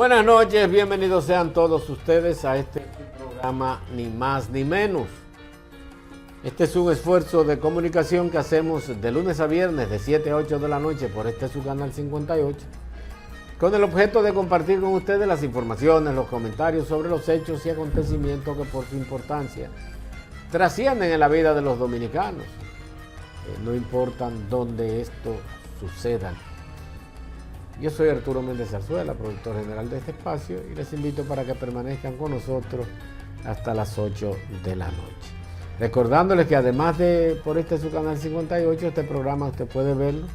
Buenas noches, bienvenidos sean todos ustedes a este programa Ni Más Ni Menos. Este es un esfuerzo de comunicación que hacemos de lunes a viernes de 7 a 8 de la noche por su canal 58, con el objeto de compartir con ustedes las informaciones, los comentarios sobre los hechos y acontecimientos que por su importancia trascienden en la vida de los dominicanos, no importan dónde esto suceda. Yo soy Arturo Méndez Zarzuela, productor general de este espacio, y les invito para que permanezcan con nosotros hasta las 8 de la noche. Recordándoles que además de por su canal 58, este programa usted puede verlo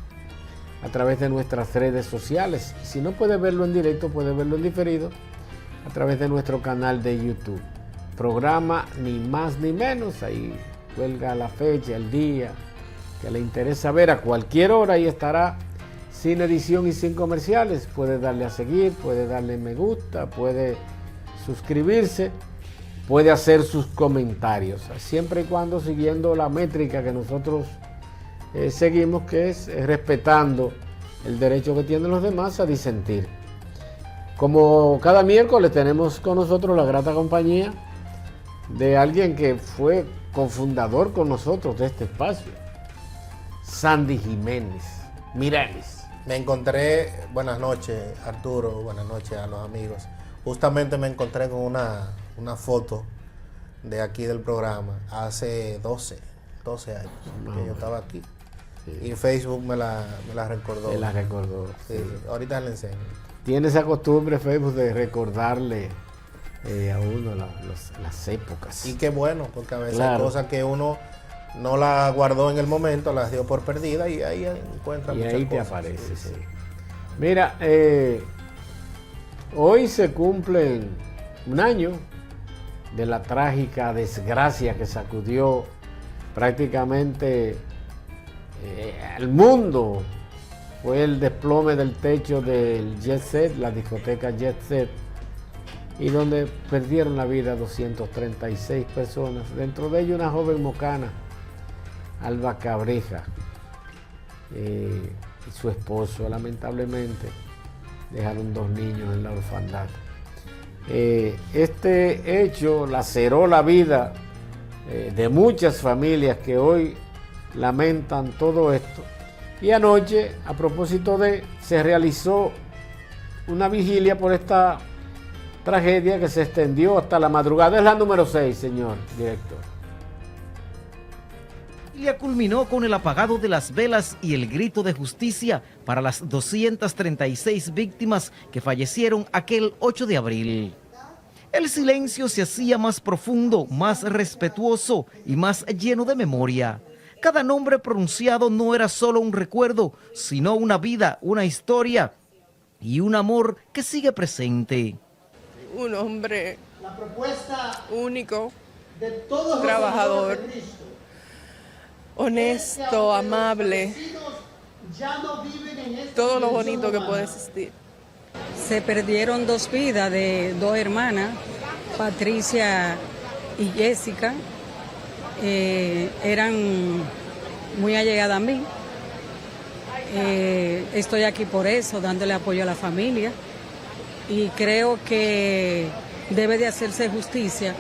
a través de nuestras redes sociales. Si no puede verlo en directo, puede verlo en diferido a través de nuestro canal de YouTube. Programa Ni Más Ni Menos, ahí cuelga la fecha, el día que le interesa ver a cualquier hora y estará sin edición y sin comerciales. Puede darle a seguir, puede darle me gusta, puede suscribirse, puede hacer sus comentarios, siempre y cuando siguiendo la métrica que nosotros seguimos, que es respetando el derecho que tienen los demás a disentir. Como cada miércoles tenemos con nosotros la grata compañía de alguien que fue cofundador con nosotros de este espacio, Sandy Jiménez Mireles. Me encontré, buenas noches Arturo, buenas noches a los amigos. Justamente me encontré con una foto de aquí del programa hace 12 años que yo estaba aquí. Sí. Y Facebook me la recordó. Me la recordó. Sí, sí. Ahorita le enseño. Tiene esa costumbre Facebook de recordarle a uno las épocas. Y qué bueno, porque a veces hay cosas que uno no la guardó en el momento, las dio por perdida y ahí encuentra muchas cosas. Y ahí te aparece, sí. Mira, hoy se cumple un año de la trágica desgracia que sacudió prácticamente al mundo. Fue el desplome del techo del Jet Set, la discoteca Jet Set, y donde perdieron la vida 236 personas, dentro de ellos una joven mocana, Alba Cabreja, y su esposo. Lamentablemente dejaron 2 niños en la orfandad. Este hecho laceró la vida de muchas familias que hoy lamentan todo esto. Y anoche, a propósito se realizó una vigilia por esta tragedia que se extendió hasta la madrugada. Es la número 6, señor director. Ya culminó con el apagado de las velas y el grito de justicia para las 236 víctimas que fallecieron aquel 8 de abril. El silencio se hacía más profundo, más respetuoso y más lleno de memoria. Cada nombre pronunciado no era solo un recuerdo, sino una vida, una historia y un amor que sigue presente. Un hombre único, trabajador, honesto, amable, todo lo bonito que puede existir. Se perdieron 2 vidas de 2 hermanas, Patricia y Jessica. Eran muy allegadas a mí. Estoy aquí por eso, dándole apoyo a la familia, y creo que debe de hacerse justicia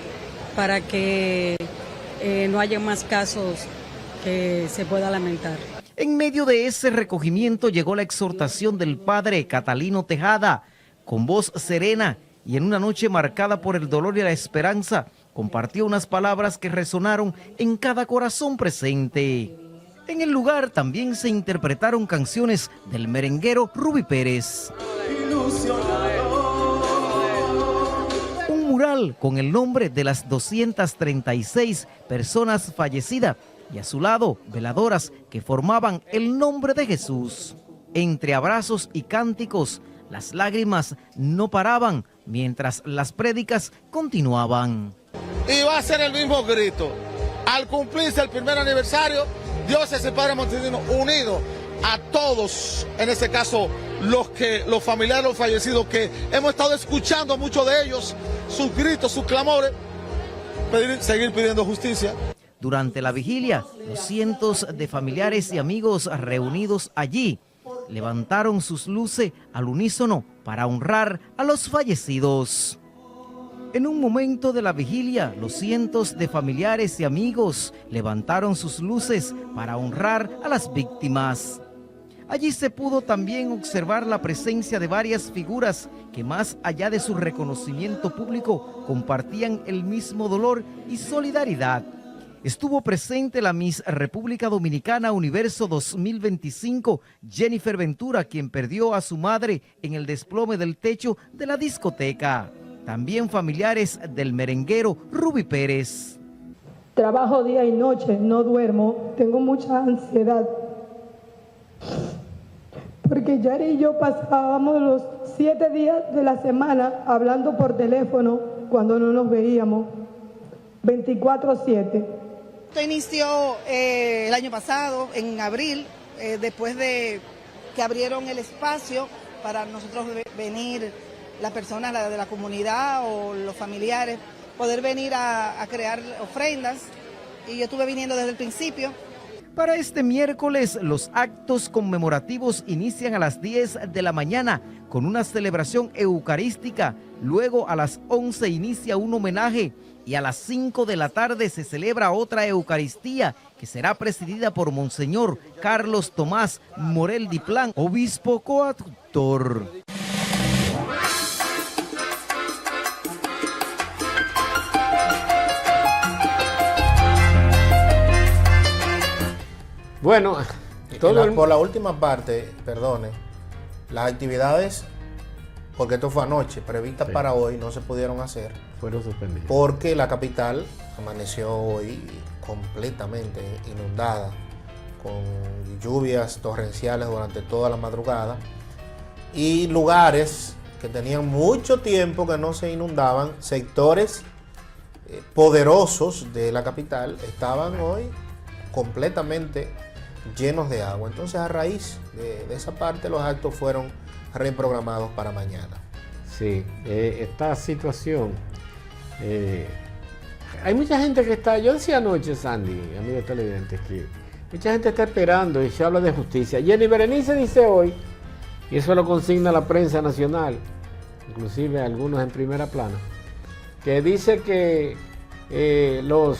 para que no haya más casos que se pueda lamentar. En medio de ese recogimiento llegó la exhortación del padre Catalino Tejada, con voz serena y en una noche marcada por el dolor y la esperanza, compartió unas palabras que resonaron en cada corazón presente. En el lugar también se interpretaron canciones del merenguero Ruby Pérez. Un mural con el nombre de las 236 personas fallecidas y a su lado veladoras que formaban el nombre de Jesús. Entre abrazos y cánticos, las lágrimas no paraban mientras las prédicas continuaban. Y va a ser el mismo grito. Al cumplirse el primer aniversario, Dios es el Padre Montesino unido a todos, en este caso los familiares de los fallecidos, que hemos estado escuchando muchos de ellos, sus gritos, sus clamores, seguir pidiendo justicia. Durante la vigilia, los cientos de familiares y amigos reunidos allí levantaron sus luces al unísono para honrar a los fallecidos. En un momento de la vigilia, los cientos de familiares y amigos levantaron sus luces para honrar a las víctimas. Allí se pudo también observar la presencia de varias figuras que, más allá de su reconocimiento público, compartían el mismo dolor y solidaridad. Estuvo presente la Miss República Dominicana Universo 2025, Jennifer Ventura, quien perdió a su madre en el desplome del techo de la discoteca. También familiares del merenguero Ruby Pérez. Trabajo día y noche, no duermo, tengo mucha ansiedad. Porque Yari y yo pasábamos los 7 días de la semana hablando por teléfono cuando no nos veíamos, 24/7. Esto inició el año pasado, en abril, después de que abrieron el espacio para nosotros venir, las personas de la comunidad o los familiares, poder venir a crear ofrendas. Y yo estuve viniendo desde el principio. Para este miércoles, los actos conmemorativos inician a las 10 de la mañana con una celebración eucarística. Luego a las 11 inicia un homenaje y a las 5 de la tarde se celebra otra Eucaristía que será presidida por Monseñor Carlos Tomás Morel Diplán, obispo coadjutor. Bueno, por la última parte, perdone, las actividades, porque esto fue anoche, previstas para hoy, no se pudieron hacer. Fueron suspendidas. Porque la capital amaneció hoy completamente inundada, con lluvias torrenciales durante toda la madrugada. Y lugares que tenían mucho tiempo que no se inundaban, sectores poderosos de la capital, estaban hoy completamente llenos de agua. Entonces, a raíz de esa parte, los actos fueron reprogramados para mañana. Sí, esta situación, hay mucha gente que está, yo decía anoche, Sandy, amigos televidentes, que mucha gente está esperando y se habla de justicia. Jenny Berenice dice hoy, y eso lo consigna la prensa nacional, inclusive algunos en primera plana, que dice que los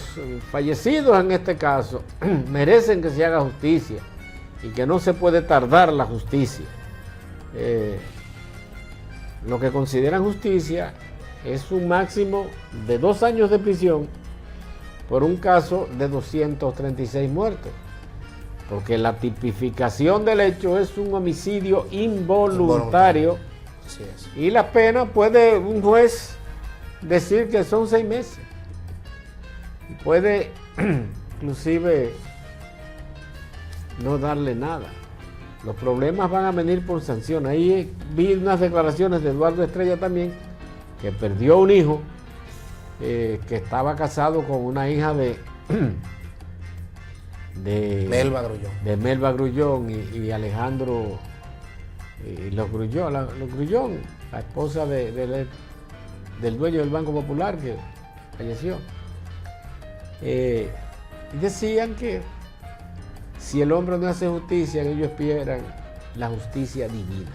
fallecidos en este caso merecen que se haga justicia y que no se puede tardar la justicia. Lo que consideran justicia es un máximo de 2 años de prisión por un caso de 236 muertos, porque la tipificación del hecho es un homicidio involuntario. Así es. Y la pena puede un juez decir que son 6 meses. Y puede inclusive no darle nada. Los problemas van a venir por sanción. Ahí vi unas declaraciones de Eduardo Estrella también, que perdió un hijo, que estaba casado con una hija de Melba Grullón. De Melba Grullón y Alejandro y los Grullón, la esposa del dueño del Banco Popular que falleció. Y decían que si el hombre no hace justicia, ellos esperan la justicia divina.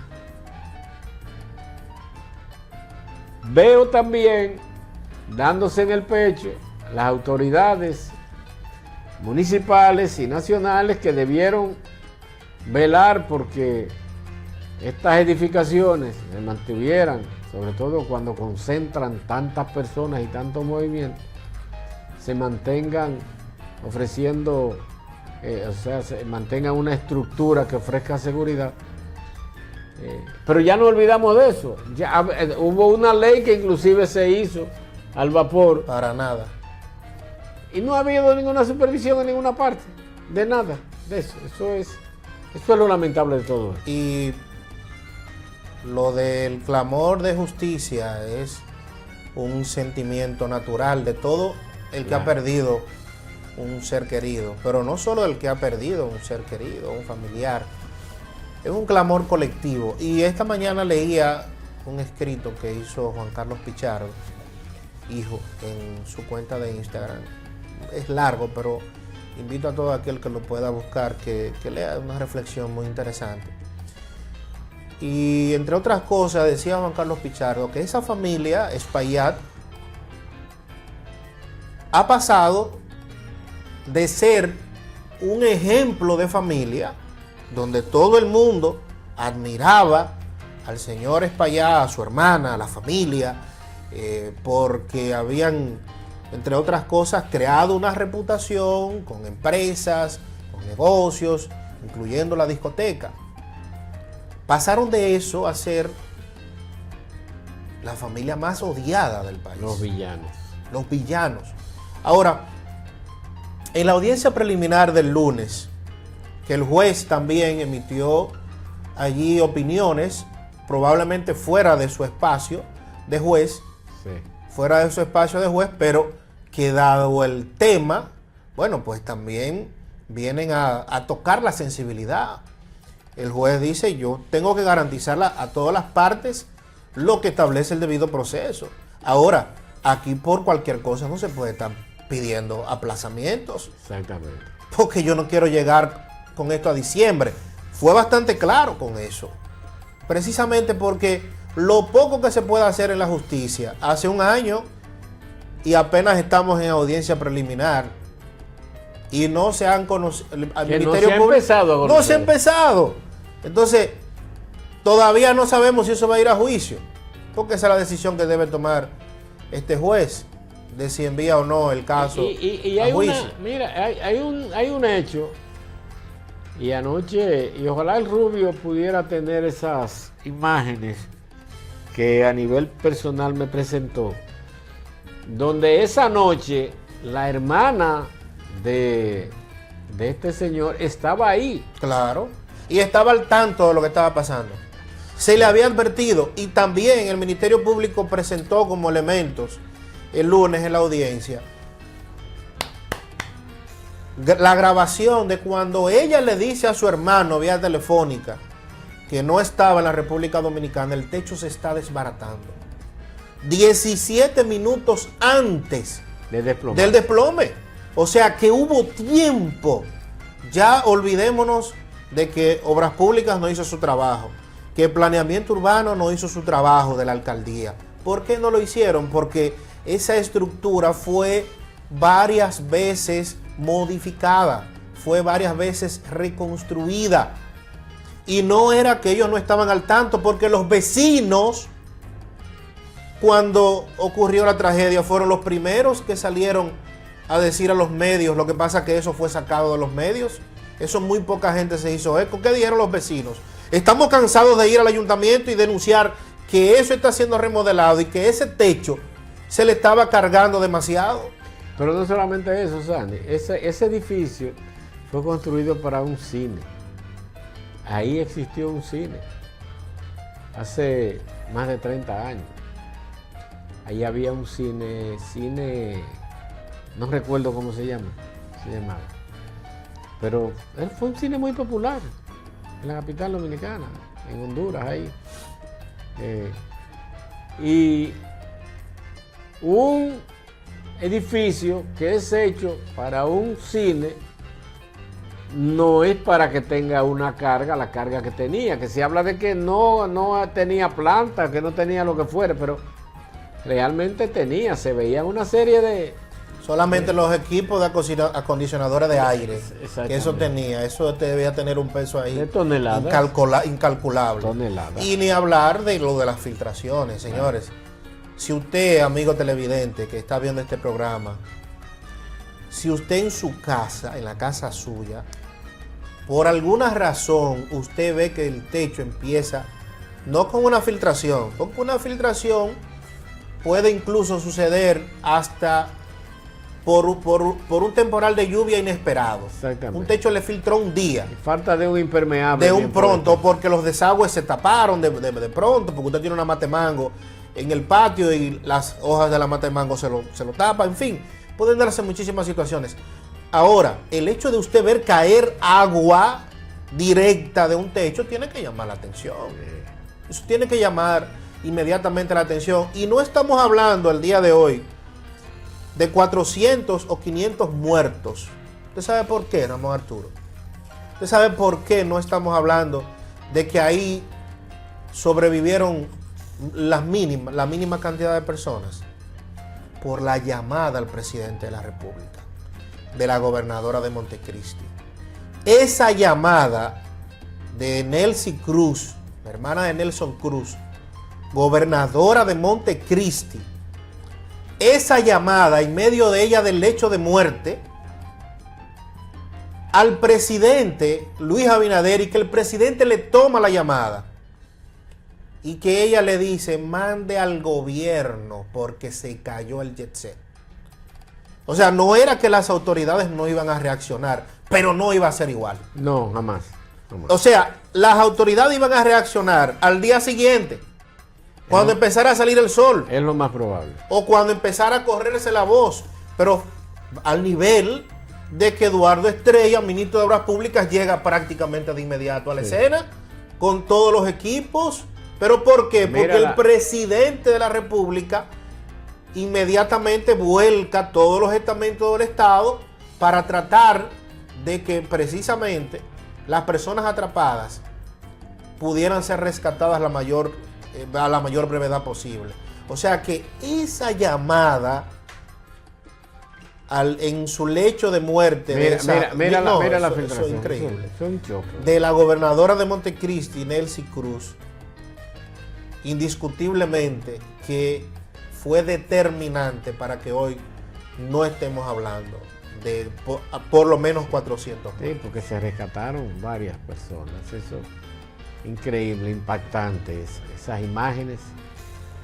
Veo también dándose en el pecho las autoridades municipales y nacionales que debieron velar porque estas edificaciones se mantuvieran, sobre todo cuando concentran tantas personas y tantos movimientos, se mantengan ofreciendo, se mantenga una estructura que ofrezca seguridad. Pero ya no olvidamos de eso. Ya hubo una ley que inclusive se hizo al vapor. Para nada. Y no ha habido ninguna supervisión en ninguna parte. De nada. De eso. Eso es lo lamentable de todo esto. Y lo del clamor de justicia es un sentimiento natural de todo el que ha perdido un ser querido, pero no solo el que ha perdido un ser querido, un familiar, es un clamor colectivo. Y esta mañana leía un escrito que hizo Juan Carlos Pichardo, hijo, en su cuenta de Instagram. Es largo, pero invito a todo aquel que lo pueda buscar que lea una reflexión muy interesante. Y entre otras cosas, decía Juan Carlos Pichardo, que esa familia, Espaillat, ha pasado de ser un ejemplo de familia, donde todo el mundo admiraba al señor Espaillat, a su hermana, a la familia, porque habían, entre otras cosas, creado una reputación con empresas, con negocios, incluyendo la discoteca. Pasaron de eso a ser la familia más odiada del país. Los villanos. Los villanos. Ahora, en la audiencia preliminar del lunes, que el juez también emitió allí opiniones, probablemente fuera de su espacio de juez, fuera de su espacio de juez, pero que dado el tema, bueno, pues también vienen a tocar la sensibilidad. El juez dice, yo tengo que garantizarla a todas las partes lo que establece el debido proceso. Ahora, aquí por cualquier cosa no se puede estar pidiendo aplazamientos. Exactamente. Porque yo no quiero llegar con esto a diciembre. Fue bastante claro con eso. Precisamente porque lo poco que se puede hacer en la justicia hace un año y apenas estamos en audiencia preliminar y no se han conocido. No se ha empezado. Entonces, todavía no sabemos si eso va a ir a juicio, porque esa es la decisión que debe tomar este juez, de si envía o no el caso y a hay juicio. hay un hecho, y anoche, y ojalá el Rubio pudiera tener esas imágenes que a nivel personal me presentó, donde esa noche la hermana de este señor estaba ahí. Claro. Y estaba al tanto de lo que estaba pasando. Se le había advertido, y también el Ministerio Público presentó como elementos el lunes en la audiencia la grabación de cuando ella le dice a su hermano vía telefónica que no estaba en la República Dominicana, el techo se está desbaratando. 17 minutos antes del desplome. O sea que hubo tiempo. Ya olvidémonos de que Obras Públicas no hizo su trabajo, que Planeamiento Urbano no hizo su trabajo de la alcaldía. ¿Por qué no lo hicieron? Porque esa estructura fue varias veces modificada, fue varias veces reconstruida. Y no era que ellos no estaban al tanto, porque los vecinos, cuando ocurrió la tragedia, fueron los primeros que salieron a decir a los medios. Lo que pasa es que eso fue sacado de los medios. Eso muy poca gente se hizo eco. ¿Qué dijeron los vecinos? Estamos cansados de ir al ayuntamiento y denunciar que eso está siendo remodelado y que ese techo se le estaba cargando demasiado. Pero no solamente eso, Sandy. Ese edificio fue construido para un cine. Ahí existió un cine hace más de 30 años. Ahí había un cine, no recuerdo cómo se llamaba. Pero fue un cine muy popular en la capital dominicana, en Honduras, ahí. Y un edificio que es hecho para un cine no es para que tenga una carga, la carga que tenía, que se habla de que no tenía planta, que no tenía lo que fuera, pero realmente tenía, se veía una serie de... Solamente los equipos de acondicionadores de aire, que eso tenía, eso debía tener un peso ahí de toneladas, incalculable. Toneladas. Y ni hablar de lo de las filtraciones, señores. Si usted, amigo televidente que está viendo este programa, si usted en su casa, en la casa suya, por alguna razón usted ve que el techo empieza, no con una filtración, porque una filtración puede incluso suceder hasta por un temporal de lluvia inesperado. Exactamente. Un techo le filtró un día. Y falta de un impermeable. De un pronto, porque los desagües se taparon de pronto, porque usted tiene una mate mango en el patio y las hojas de la mate mango se lo tapa, en fin, pueden darse muchísimas situaciones. Ahora, el hecho de usted ver caer agua directa de un techo tiene que llamar la atención. Eso tiene que llamar inmediatamente la atención. Y no estamos hablando el día de hoy de 400 o 500 muertos. ¿Usted sabe por qué, Ramón Arturo? ¿Usted sabe por qué no estamos hablando de que ahí sobrevivieron la mínima cantidad de personas por la llamada al presidente de la República, de la gobernadora de Montecristi. Esa llamada de Nelcy Cruz, la hermana de Nelson Cruz, gobernadora de Montecristi, esa llamada en medio de ella del lecho de muerte al presidente Luis Abinader, y que el presidente le toma la llamada y que ella le dice: mande al gobierno porque se cayó el jet set. O sea, no era que las autoridades no iban a reaccionar, pero no iba a ser igual. No, jamás. O sea, las autoridades iban a reaccionar al día siguiente, cuando empezara a salir el sol. Es lo más probable. O cuando empezara a correrse la voz. Pero al nivel de que Eduardo Estrella, ministro de Obras Públicas, llega prácticamente de inmediato a la escena, con todos los equipos. ¿Pero por qué? Porque el presidente de la República inmediatamente vuelca todos los estamentos del Estado para tratar de que precisamente las personas atrapadas pudieran ser rescatadas a la mayor brevedad posible. O sea que esa llamada en su lecho de muerte, mira la filtración. Eso es increíble. Son choques. De la gobernadora de Montecristi, Nelcy Cruz, indiscutiblemente que fue determinante para que hoy no estemos hablando de por lo menos 400. Sí, porque se rescataron varias personas. Eso increíble, impactante. Esas imágenes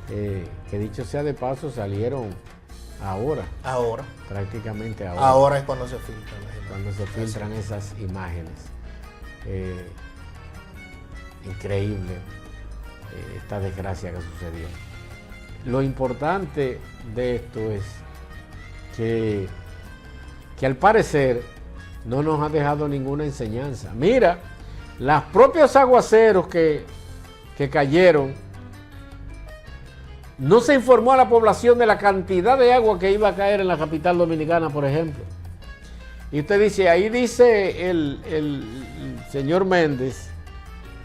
que, dicho sea de paso, salieron ahora. Prácticamente ahora. Ahora es cuando se filtran las imágenes. Cuando se filtran esas imágenes. Increíble esta desgracia que sucedió. Lo importante de esto es que al parecer no nos ha dejado ninguna enseñanza. Mira, los propios aguaceros que cayeron, no se informó a la población de la cantidad de agua que iba a caer en la capital dominicana, por ejemplo. Y usted dice, ahí dice el señor Méndez,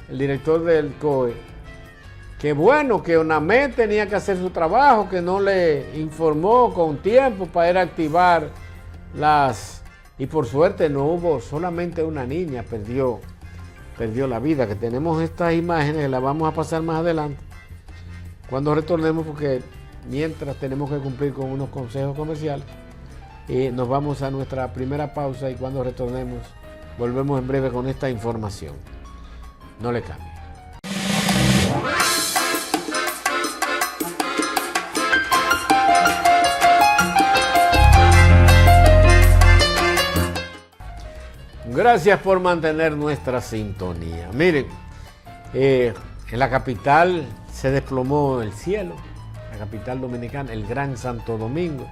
el director del COE, que bueno, que ONAMED tenía que hacer su trabajo, que no le informó con tiempo para ir a activar y por suerte no hubo, solamente una niña perdió la vida, que tenemos estas imágenes, las vamos a pasar más adelante cuando retornemos, porque mientras tenemos que cumplir con unos consejos comerciales. Nos vamos a nuestra primera pausa y cuando retornemos volvemos en breve con esta información. No le cambie. Gracias por mantener nuestra sintonía. Miren, en la capital se desplomó el cielo, la capital dominicana, el Gran Santo Domingo.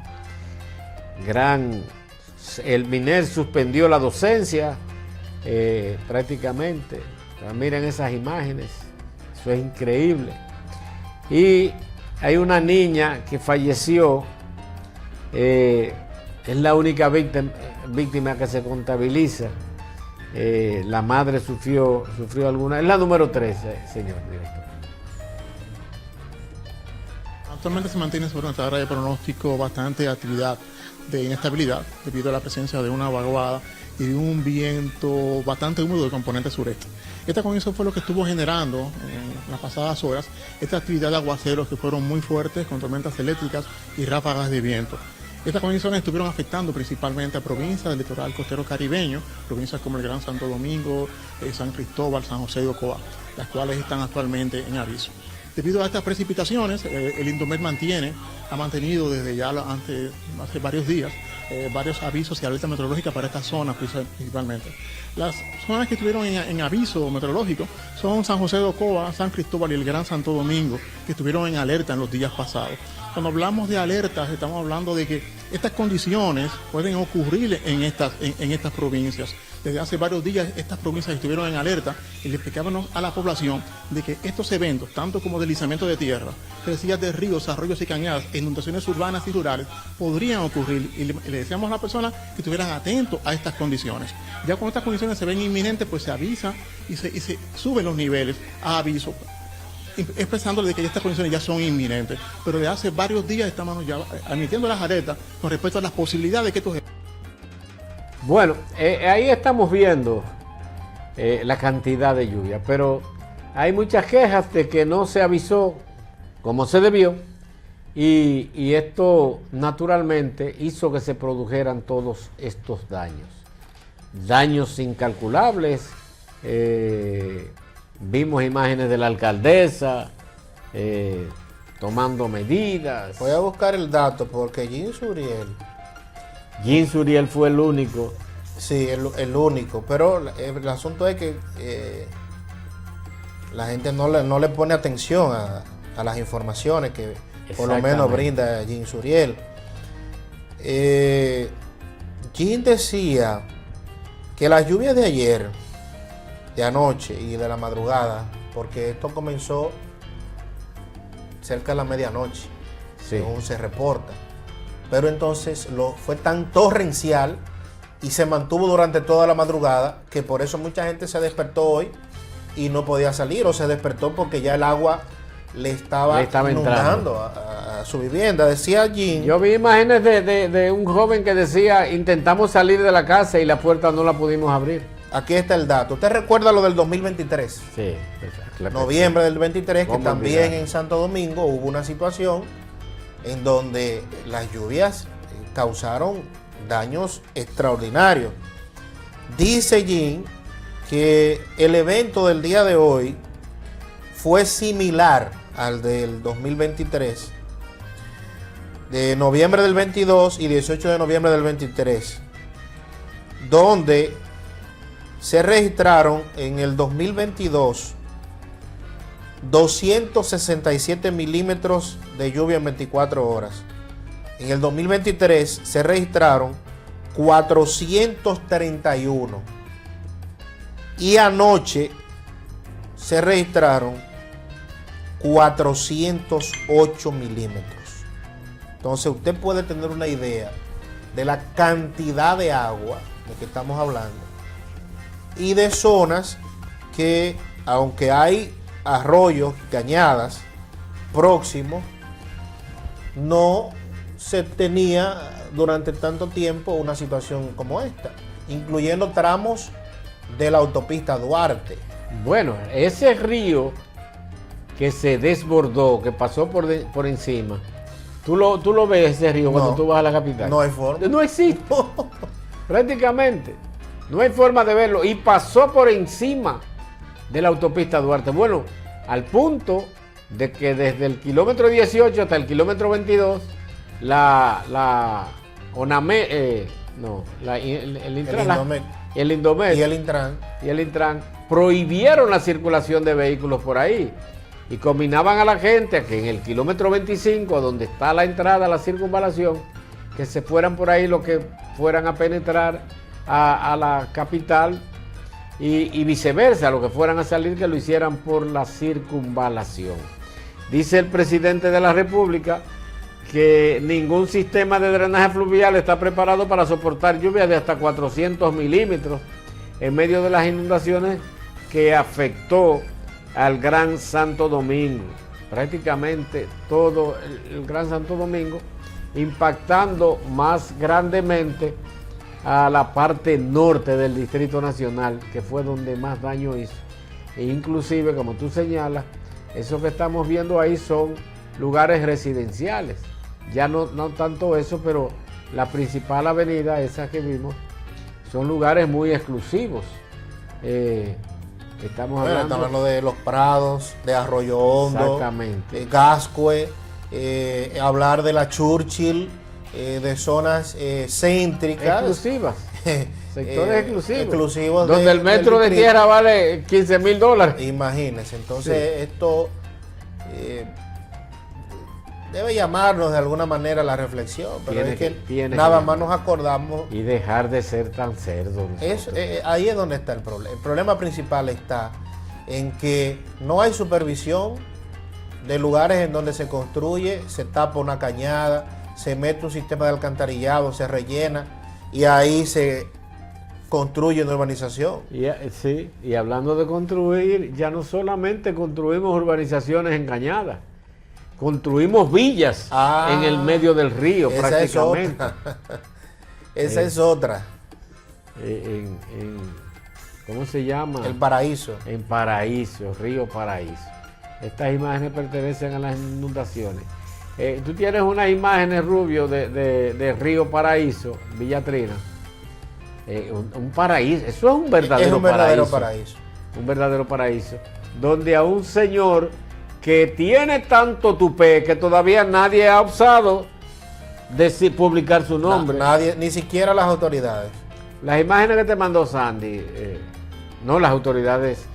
El MINER suspendió la docencia prácticamente. Miren esas imágenes, eso es increíble. Y hay una niña que falleció, es la única víctima que se contabiliza. La madre sufrió alguna, es la número 3, señor director. Actualmente se mantiene sobre una tabla de pronóstico bastante actividad de inestabilidad debido a la presencia de una vaguada y de un viento bastante húmedo del componente sureste. Esta condición fue lo que estuvo generando en las pasadas horas esta actividad de aguaceros que fueron muy fuertes, con tormentas eléctricas y ráfagas de viento. Estas condiciones estuvieron afectando principalmente a provincias del litoral costero caribeño, provincias como el Gran Santo Domingo, San Cristóbal, San José de Ocoa, las cuales están actualmente en aviso. Debido a estas precipitaciones, el INDOMED ha mantenido desde ya hace varios días varios avisos y alertas meteorológicas para estas zonas principalmente. Las zonas que estuvieron en aviso meteorológico son San José de Ocoa, San Cristóbal y el Gran Santo Domingo, que estuvieron en alerta en los días pasados. Cuando hablamos de alertas, estamos hablando de que estas condiciones pueden ocurrir en estas provincias. Desde hace varios días estas provincias estuvieron en alerta y le explicábamos a la población de que estos eventos, tanto como deslizamiento de tierra, crecillas de ríos, arroyos y cañadas, inundaciones urbanas y rurales, podrían ocurrir, y le decíamos a las personas que estuvieran atentos a estas condiciones. Ya cuando estas condiciones se ven inminentes, pues se avisa y se suben los niveles a aviso. expresándole de que estas condiciones ya son inminentes. Pero de hace varios días estamos ya admitiendo las alertas con respecto a las posibilidades de que estos... Bueno, ahí estamos viendo la cantidad de lluvia, pero hay muchas quejas de que no se avisó como se debió y esto naturalmente hizo que se produjeran todos estos daños. Daños incalculables. Vimos imágenes de la alcaldesa tomando medidas. Voy a buscar el dato porque Jean Suriel fue el único. Sí, el único, pero el asunto es que la gente no le pone atención a las informaciones que por lo menos brinda Jean Suriel. Jean decía que las lluvias de ayer, de anoche y de la madrugada, porque esto comenzó cerca de la medianoche, según se reporta, pero entonces fue tan torrencial y se mantuvo durante toda la madrugada que por eso mucha gente se despertó hoy y no podía salir, o se despertó porque ya el agua le estaba inundando a su vivienda. Decía Jean. Yo vi imágenes de un joven que decía: intentamos salir de la casa y la puerta no la pudimos abrir. Aquí está el dato. ¿Usted recuerda lo del 2023? Sí. Noviembre del 23, que también olvidar? En Santo Domingo hubo una situación en donde las lluvias causaron daños extraordinarios. Dice Jean que el evento del día de hoy fue similar al del 2023, de noviembre del 22 y 18 de noviembre del 23, donde se registraron en el 2022 267 milímetros de lluvia en 24 horas. En el 2023 se registraron 431. Y anoche se registraron 408 milímetros. Entonces usted puede tener una idea de la cantidad de agua de que estamos hablando. Y de zonas que, aunque hay arroyos, cañadas próximos, no se tenía durante tanto tiempo una situación como esta, incluyendo tramos de la autopista Duarte. Bueno, ese río que se desbordó, que pasó por encima, ¿tú lo ves ese río cuando tú vas a la capital? No hay forma. No existe. Prácticamente. No hay forma de verlo. Y pasó por encima de la autopista Duarte. Bueno, al punto de que desde el kilómetro 18 hasta el kilómetro 22, el Indomet y el Intran prohibieron la circulación de vehículos por ahí y combinaban a la gente a que en el kilómetro 25, donde está la entrada a la circunvalación, que se fueran por ahí los que fueran a penetrar a la capital y viceversa, los que fueran a salir, que lo hicieran por la circunvalación. Dice el presidente de la República que ningún sistema de drenaje fluvial está preparado para soportar lluvias de hasta 400 milímetros en medio de las inundaciones que afectó al Gran Santo Domingo, prácticamente todo el Gran Santo Domingo, impactando más grandemente a la parte norte del Distrito Nacional, que fue donde más daño hizo. E inclusive, como tú señalas, eso que estamos viendo ahí son lugares residenciales. Ya no tanto eso, pero la principal avenida, esa que vimos, son lugares muy exclusivos. Estamos hablando de Los Prados, de Arroyo Hondo, exactamente, Gascue, hablar de la Churchill, de zonas céntricas. Exclusivas. Sectores exclusivos. Donde el metro de tierra vale $15,000. Imagínense. Entonces, esto debe llamarnos de alguna manera a la reflexión, pero es que nada más nos acordamos. Y dejar de ser tan cerdos. Ahí es donde está el problema. El problema principal está en que no hay supervisión de lugares en donde se construye, se tapa una cañada, se mete un sistema de alcantarillado, se rellena y ahí se construyen urbanización. Sí, y hablando de construir, ya no solamente construimos urbanizaciones engañadas, construimos villas en el medio del río prácticamente. Esa es otra. ¿Cómo se llama? El Paraíso. En Paraíso, Río Paraíso. Estas imágenes pertenecen a las inundaciones. Tú tienes unas imágenes, Rubio, de Río Paraíso, Villa Trina. Un paraíso, eso es un verdadero paraíso. Un verdadero paraíso. Donde a un señor que tiene tanto tupé que todavía nadie ha osado publicar su nombre. Nadie, ni siquiera las autoridades. Las imágenes que te mandó Sandy, las autoridades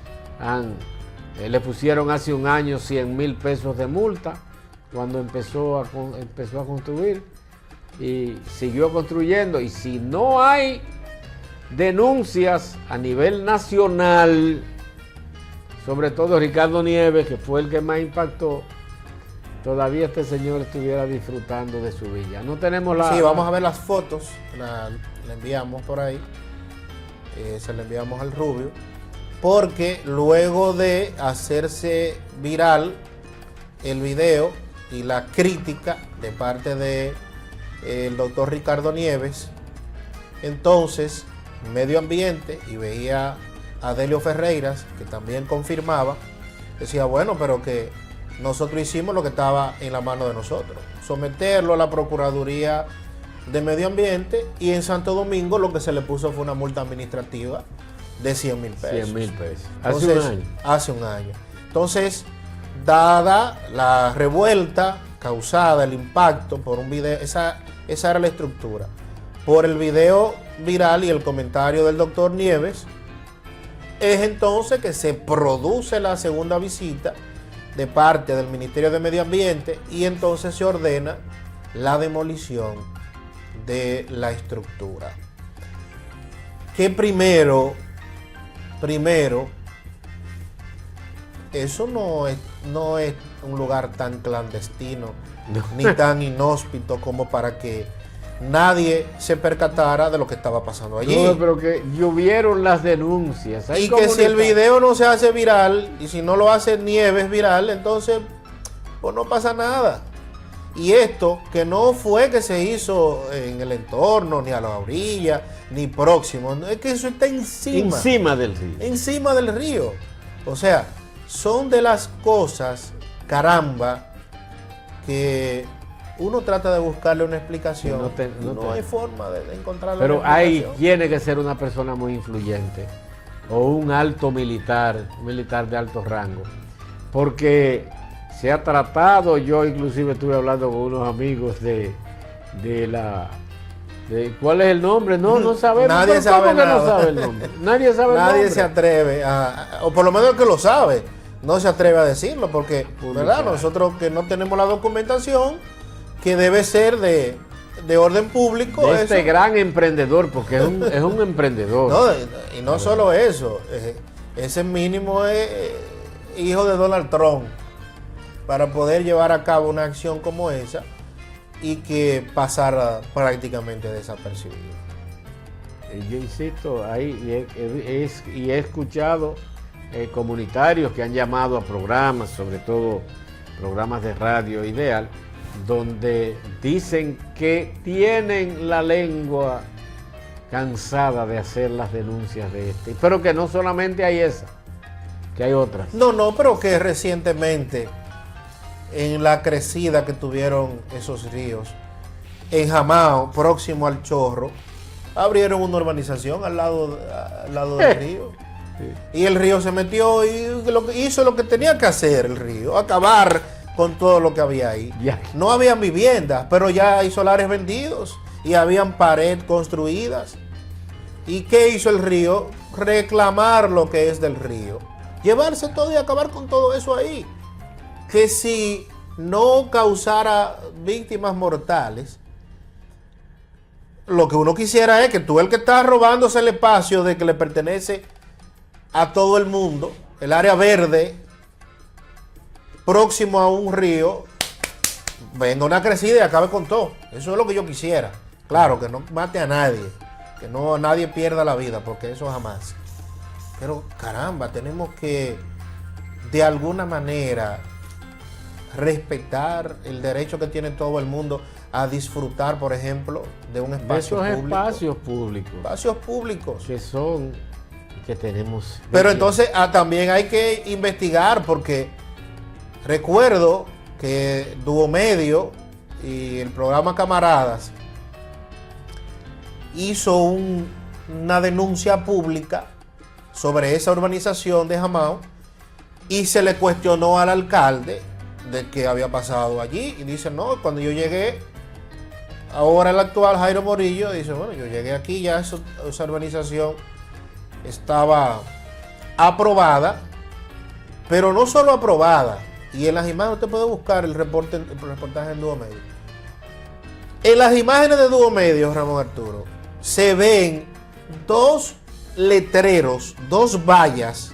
le pusieron hace un año 100,000 pesos de multa cuando empezó a construir y siguió construyendo. Y si no hay denuncias a nivel nacional, sobre todo Ricardo Nieves, que fue el que más impactó, todavía este señor estuviera disfrutando de su villa. No tenemos Sí, vamos a ver las fotos, la enviamos por ahí, se la enviamos al Rubio, porque luego de hacerse viral el video y la crítica de parte de el doctor Ricardo Nieves, entonces Medio Ambiente, y veía a Delio Ferreiras, que también confirmaba, decía, bueno, pero que nosotros hicimos lo que estaba en la mano de nosotros, someterlo a la Procuraduría de Medio Ambiente, y en Santo Domingo lo que se le puso fue una multa administrativa de 100,000 pesos. 100,000 pesos. Hace un año. Entonces, dada la revuelta causada, el impacto por un video, esa era la estructura. Por el video viral y el comentario del doctor Nieves, es entonces que se produce la segunda visita de parte del Ministerio de Medio Ambiente y entonces se ordena la demolición de la estructura. Que primero, eso no es un lugar tan clandestino ni tan inhóspito como para que nadie se percatara de lo que estaba pasando allí. No, pero que llovieron las denuncias. Y que si el video no se hace viral, y si no lo hace Nieves viral, entonces pues no pasa nada. Y esto, que no fue que se hizo en el entorno, ni a la orilla, ni próximo, es que eso está encima del río. Encima del río. O sea, son de las cosas, caramba, que uno trata de buscarle una explicación. No hay forma de encontrarle pero una explicación. Tiene que ser una persona muy influyente o un alto militar de alto rango, porque se ha tratado, yo inclusive estuve hablando con unos amigos de ¿cuál es el nombre? No sabemos. Nadie sabe nada. No sabe el nombre. Nadie sabe el nombre. Nadie se atreve o por lo menos el que lo sabe, no se atreve a decirlo, porque, ¿verdad? Nosotros que no tenemos la documentación, que debe ser de orden público. De este gran emprendedor, porque es un emprendedor. No, y no solo eso, ese mínimo es hijo de Donald Trump para poder llevar a cabo una acción como esa y que pasara prácticamente desapercibido. Yo insisto, ahí he escuchado comunitarios que han llamado a programas, sobre todo programas de radio Ideal, donde dicen que tienen la lengua cansada de hacer las denuncias de pero que no solamente hay esa, que hay otras. No, pero que recientemente, en la crecida que tuvieron esos ríos, en Jamao, próximo al Chorro, abrieron una urbanización al lado del río. Sí. Y el río se metió y hizo lo que tenía que hacer el río, acabar con todo lo que había ahí. Ya. No habían viviendas, pero ya hay solares vendidos y habían paredes construidas. ¿Y qué hizo el río? Reclamar lo que es del río. Llevarse todo y acabar con todo eso ahí. Que si no causara víctimas mortales, lo que uno quisiera es que tú, el que está robándose el espacio de que le pertenece a todo el mundo, el área verde, próximo a un río, venga una crecida y acabe con todo. Eso es lo que yo quisiera. Claro, que no mate a nadie, que no nadie pierda la vida, porque eso jamás. Pero caramba, tenemos que de alguna manera respetar el derecho que tiene todo el mundo a disfrutar, por ejemplo, de un espacio esos público. espacios públicos. Espacios públicos. Que son, que tenemos. Pero entonces también hay que investigar, porque recuerdo que Duomedio y el programa Camaradas hizo una denuncia pública sobre esa urbanización de Jamao y se le cuestionó al alcalde de qué había pasado allí y dice, no, cuando yo llegué, ahora el actual Jairo Morillo dice, bueno, yo llegué aquí, ya esa urbanización estaba aprobada, pero no solo aprobada, y en las imágenes usted puede buscar el reportaje en Duomedio. En las imágenes de Duomedio, Ramón Arturo, se ven dos letreros, dos vallas,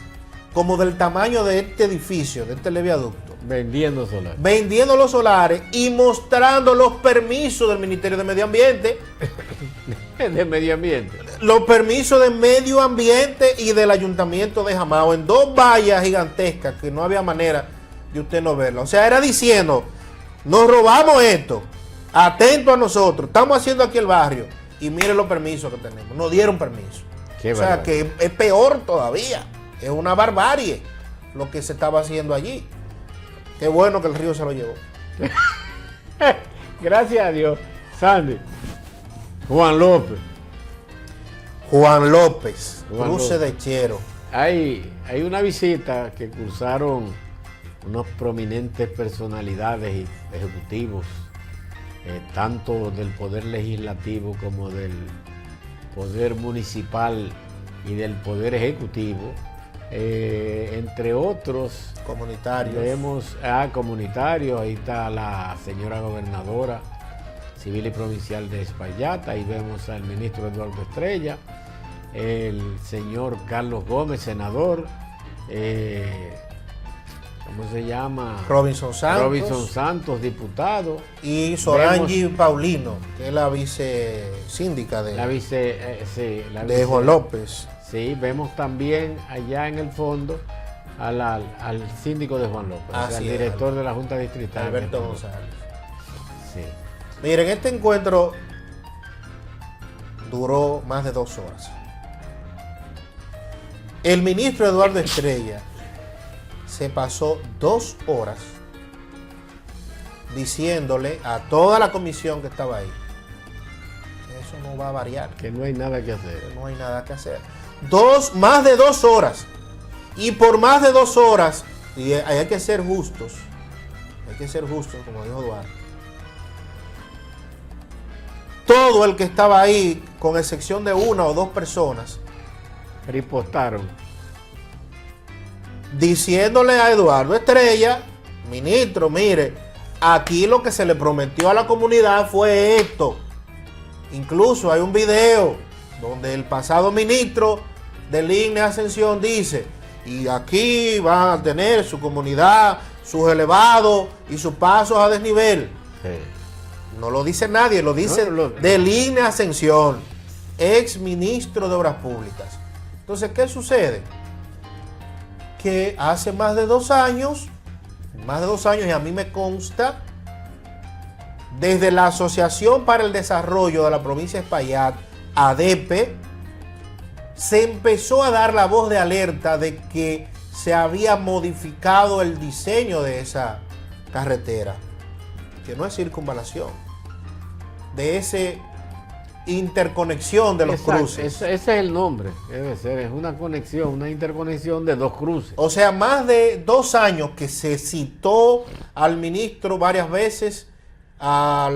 como del tamaño de este edificio, de este leviaducto. Vendiendo solares. Vendiendo los solares y mostrando los permisos del Ministerio de Medio Ambiente. De Medio Ambiente. Los permisos de Medio Ambiente y del Ayuntamiento de Jamao en dos vallas gigantescas que no había manera de usted no verlo. O sea, era diciendo, nos robamos esto, atento a nosotros, estamos haciendo aquí el barrio y miren los permisos que tenemos. Nos dieron permiso. O sea, que es peor todavía. Es una barbarie lo que se estaba haciendo allí. Qué bueno que el río se lo llevó. Gracias a Dios. Sandy. Juan López. Juan López, cruce de Chero. Hay una visita que cursaron unos prominentes personalidades y ejecutivos, tanto del Poder Legislativo como del Poder Municipal y del Poder Ejecutivo. Entre otros comunitarios. Vemos a comunitarios, ahí está la señora gobernadora civil y provincial de Espaillat, ahí vemos al ministro Eduardo Estrella, el señor Carlos Gómez, senador, ¿cómo se llama? Robinson Santos, diputado. Y Sorangi Paulino, que es la vice síndica de, de Juan López. Sí, vemos también allá en el fondo al síndico de Juan López, o sea, al director de la Junta Distrital. Alberto González. Sí. Miren, este encuentro duró más de 2 horas. El ministro Eduardo Estrella se pasó 2 horas diciéndole a toda la comisión que estaba ahí que eso no va a variar. Que no hay nada que hacer. Que no hay nada que hacer. Más de 2 horas. Y por más de 2 horas, y hay que ser justos, como dijo Eduardo. Todo el que estaba ahí, con excepción de 1 o 2 personas, ripostaron, diciéndole a Eduardo Estrella, ministro, mire, aquí lo que se le prometió a la comunidad fue esto. Incluso hay un video donde el pasado ministro del INE Ascensión dice, y aquí van a tener su comunidad, sus elevados y sus pasos a desnivel. Sí. No lo dice nadie, lo dice del INE Ascensión, ex ministro de Obras Públicas. Entonces, ¿qué sucede? Que hace más de 2 años, y a mí me consta, desde la Asociación para el Desarrollo de la Provincia de Espaillat, ADEPE, se empezó a dar la voz de alerta de que se había modificado el diseño de esa carretera, que no es circunvalación, de esa interconexión de los cruces. Ese es el nombre, debe ser, es una conexión, una interconexión de 2 cruces. O sea, más de 2 años que se citó al ministro varias veces a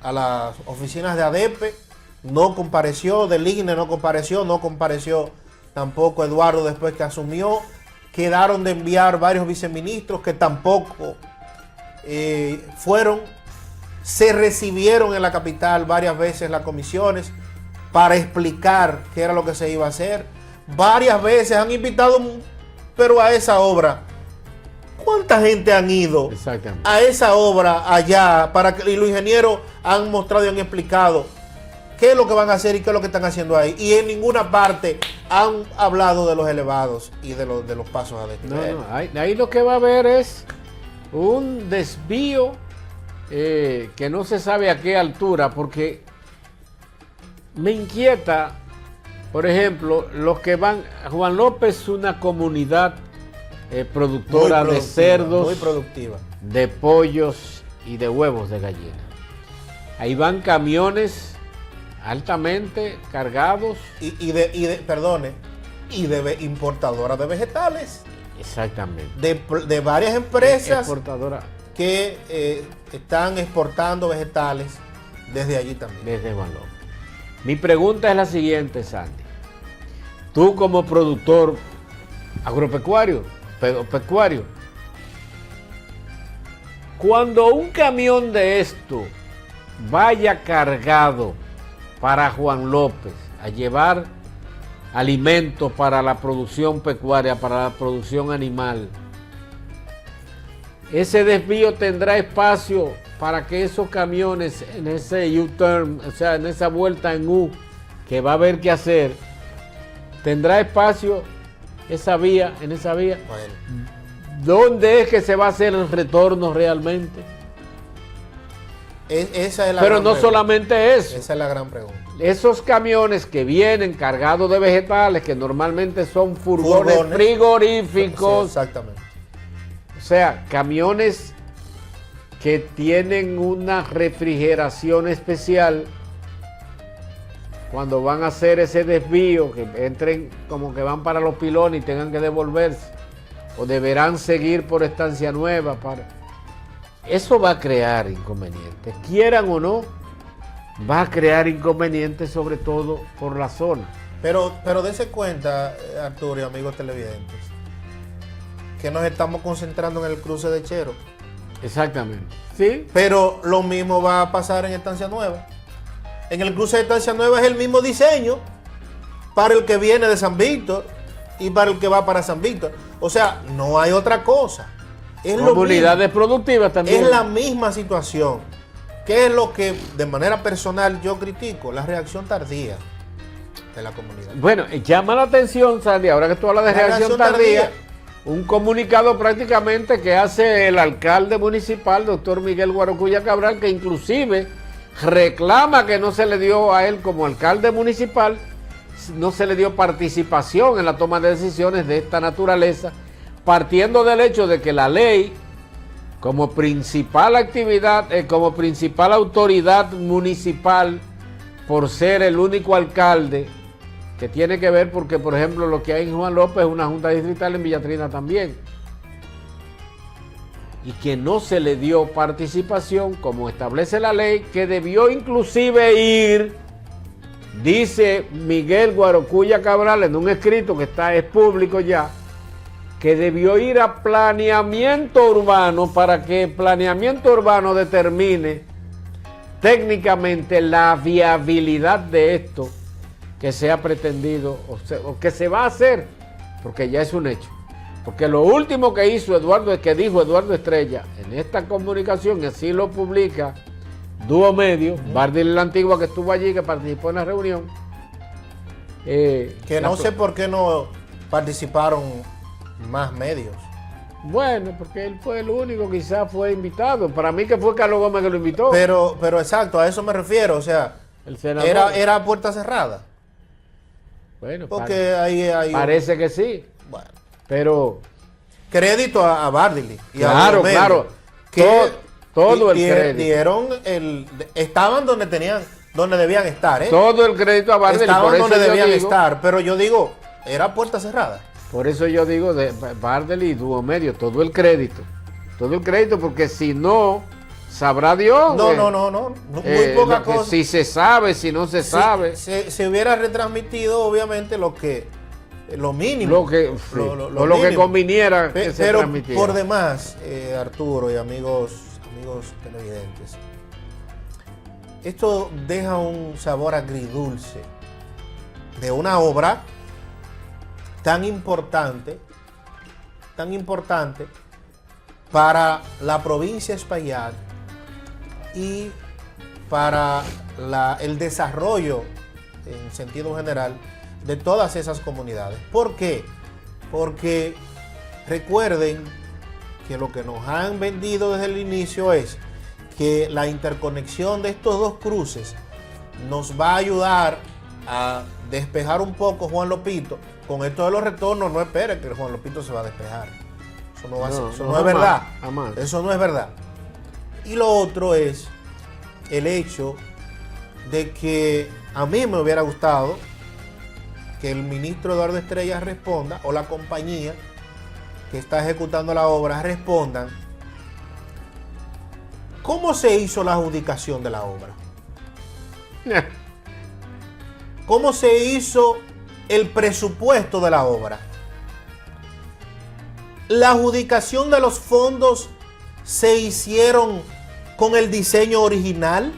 las oficinas de ADEPE, no compareció, del INE no compareció tampoco Eduardo después que asumió, quedaron de enviar varios viceministros que tampoco fueron. Se recibieron en la capital varias veces las comisiones para explicar qué era lo que se iba a hacer. Varias veces han invitado, pero a esa obra, ¿cuánta gente han ido a esa obra allá? Y los ingenieros han mostrado y han explicado qué es lo que van a hacer y qué es lo que están haciendo ahí. Y en ninguna parte han hablado de los elevados y de los pasos a desnivel. Ahí lo que va a haber es un desvío que no se sabe a qué altura, porque me inquieta, por ejemplo, los que van. Juan López es una comunidad productora de cerdos, muy productiva, de pollos y de huevos de gallina. Ahí van camiones altamente cargados. Y de importadoras de vegetales. Exactamente. De varias empresas exportadoras que están exportando vegetales desde allí también. Desde Juan López. Mi pregunta es la siguiente, Sandy. Tú como productor agropecuario, pecuario, cuando un camión de esto vaya cargado para Juan López a llevar alimentos para la producción pecuaria, para la producción animal, ese desvío tendrá espacio para que esos camiones en ese U-turn, o sea, en esa vuelta en U que va a haber que hacer, tendrá espacio esa vía, en esa vía. Bueno. ¿Dónde es que se va a hacer el retorno realmente? Esa es la Pero gran no pregunta. solamente eso. Esa es la gran pregunta. Esos camiones que vienen cargados de vegetales, que normalmente son furgones frigoríficos. Sí, exactamente. O sea, camiones que tienen una refrigeración especial, cuando van a hacer ese desvío, que entren como que van para los pilones y tengan que devolverse, o deberán seguir por Estancia Nueva. Eso va a crear inconvenientes, quieran o no, va a crear inconvenientes, sobre todo por la zona. Pero dése cuenta, Arturo y amigos televidentes, que nos estamos concentrando en el cruce de Chero. Exactamente. Sí. Pero lo mismo va a pasar en Estancia Nueva. En el cruce de Estancia Nueva es el mismo diseño para el que viene de San Víctor y para el que va para San Víctor. O sea, no hay otra cosa. Es comunidades productivas también. Es la misma situación. ¿Qué es lo que de manera personal yo critico? La reacción tardía de la comunidad. Bueno, llama la atención, Sandy, ahora que tú hablas de reacción tardía, un comunicado prácticamente que hace el alcalde municipal, doctor Miguel Guarocuya Cabral, que inclusive reclama que no se le dio a él como alcalde municipal, no se le dio participación en la toma de decisiones de esta naturaleza, partiendo del hecho de que la ley, como principal actividad, como principal autoridad municipal, por ser el único alcalde, que tiene que ver porque, por ejemplo, lo que hay en Juan López es una junta distrital, en Villatrina también, y que no se le dio participación, como establece la ley, que debió inclusive ir, dice Miguel Guarocuya Cabral en un escrito que es público ya, que debió ir a planeamiento urbano para que planeamiento urbano determine técnicamente la viabilidad de esto que se ha pretendido o que se va a hacer, porque ya es un hecho. Porque lo último que hizo que dijo Eduardo Estrella en esta comunicación, y así lo publica Dúo Medio, Bardil la Antigua, que estuvo allí, que participó en la reunión. Que no sé por qué no participaron más medios. Bueno, porque él fue el único, quizás fue invitado. Para mí que fue Carlos Gómez que lo invitó. Pero exacto, a eso me refiero. O sea, el senador era a puerta cerrada. Bueno, porque ahí parece que sí. Bueno. Pero crédito a Bardili y claro, claro. Que todo el crédito. Estaban donde debían estar, ¿eh? Todo el crédito a Bardili. Estaban donde debían estar, pero yo digo, era puerta cerrada. Por eso yo digo de Bardili y Dúo Medio, todo el crédito. Todo el crédito, porque si no, sabrá Dios. No. Muy poca cosa. Si se sabe, si no se sabe. Se hubiera retransmitido, obviamente, lo mínimo. Lo que conviniera que se transmitiera. Por demás, Arturo y amigos televidentes, esto deja un sabor agridulce de una obra tan importante para la provincia de Espaillat y para el desarrollo en sentido general de todas esas comunidades. ¿Por qué? Porque recuerden que lo que nos han vendido desde el inicio es que la interconexión de estos dos cruces nos va a ayudar a despejar un poco Juan Lopito. Con esto de los retornos, no espere que Juan Lopito se va a despejar. Eso no, eso no es verdad. Jamás. Eso no es verdad. Y lo otro es el hecho de que a mí me hubiera gustado que el ministro Eduardo Estrella responda, o la compañía que está ejecutando la obra respondan cómo se hizo la adjudicación de la obra. ¿Cómo se hizo el presupuesto de la obra? La adjudicación de los fondos se hicieron con el diseño original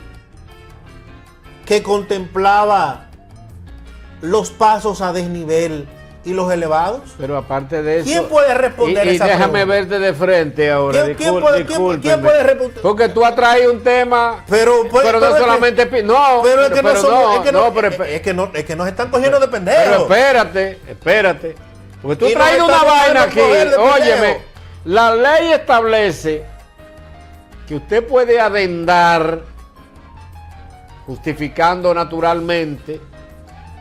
que contemplaba los pasos a desnivel y los elevados. Pero aparte de eso, ¿quién puede responder esa déjame pregunta? verte de frente ahora. ¿Quién puede responder? Porque tú has traído un tema, pero no solamente es que nos están cogiendo de pendejos. Pero espérate. Porque tú has traído una vaina aquí. Óyeme, la ley establece que usted puede adendar, justificando naturalmente,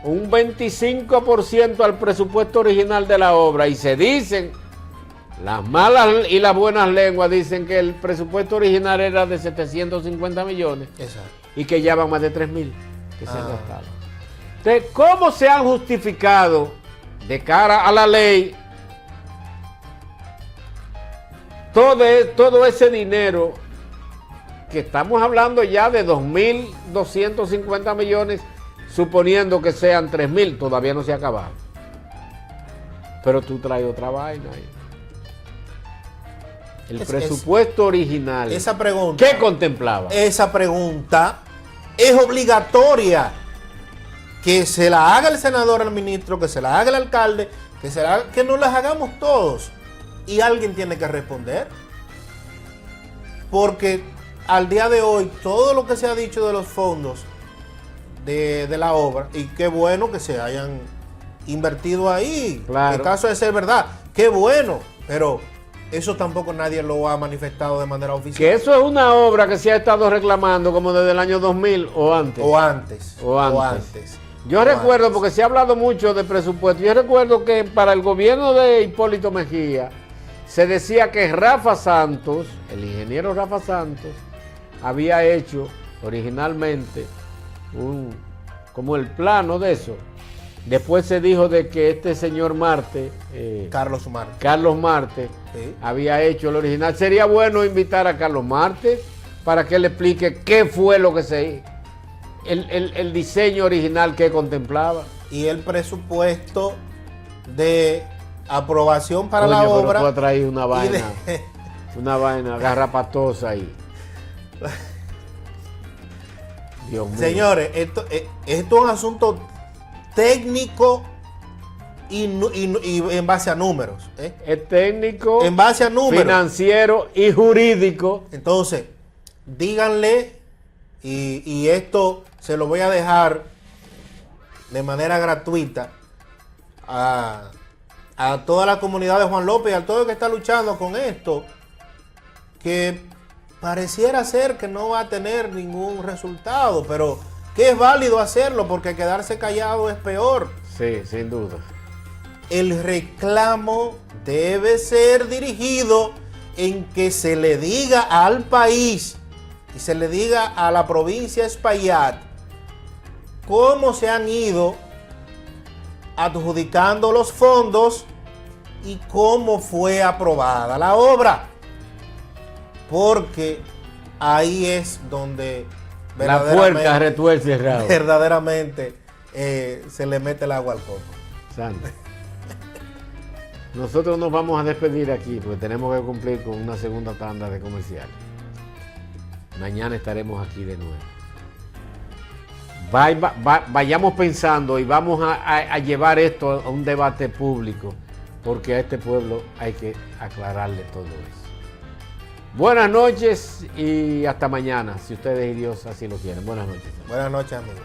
un 25% al presupuesto original de la obra, y se dicen, las malas y las buenas lenguas dicen que el presupuesto original era de 750 millones. Exacto. Y que ya van más de 3.000 que se han gastado. Entonces, ¿cómo se han justificado de cara a la ley todo ese dinero, que estamos hablando ya de 2.250 millones, suponiendo que sean 3.000, todavía no se ha acabado? Pero tú traes otra vaina ahí. El presupuesto original, esa pregunta, ¿qué contemplaba? Esa pregunta es obligatoria que se la haga el senador al ministro, que se la haga el alcalde, que nos las hagamos todos. Y alguien tiene que responder. Porque al día de hoy, todo lo que se ha dicho de los fondos de la obra, y qué bueno que se hayan invertido ahí, claro, en caso de ser verdad, qué bueno, pero eso tampoco nadie lo ha manifestado de manera oficial. Que eso es una obra que se ha estado reclamando como desde el año 2000 o antes. Yo recuerdo, porque se ha hablado mucho de presupuesto, yo recuerdo que para el gobierno de Hipólito Mejía se decía que Rafa Santos, el ingeniero Rafa Santos, había hecho originalmente como el plano de eso. Después se dijo de que este señor Marte, Carlos Marte, sí, había hecho el original. Sería bueno invitar a Carlos Marte para que le explique qué fue lo que el diseño original que contemplaba. Y el presupuesto de aprobación para la obra. Pero tú has traído una vaina, una vaina garrapatosa ahí. Dios mío. Señores, esto es un asunto técnico y en base a números. Es técnico, en base a números, financiero y jurídico. Entonces, díganle, y esto se lo voy a dejar de manera gratuita a toda la comunidad de Juan López y a todo el que está luchando con esto, que pareciera ser que no va a tener ningún resultado, pero que es válido hacerlo, porque quedarse callado es peor. Sí, sin duda. El reclamo debe ser dirigido en que se le diga al país y se le diga a la provincia Espaillat cómo se han ido adjudicando los fondos y cómo fue aprobada la obra, porque ahí es donde la puerca retuerce el rabo. Verdaderamente se le mete el agua al coco. Sandra, nosotros nos vamos a despedir aquí porque tenemos que cumplir con una segunda tanda de comerciales. Mañana estaremos aquí de nuevo. Vayamos pensando y vamos a llevar esto a un debate público, porque a este pueblo hay que aclararle todo eso. Buenas noches y hasta mañana, si ustedes y Dios así lo quieren. Buenas noches. Buenas noches, amigos.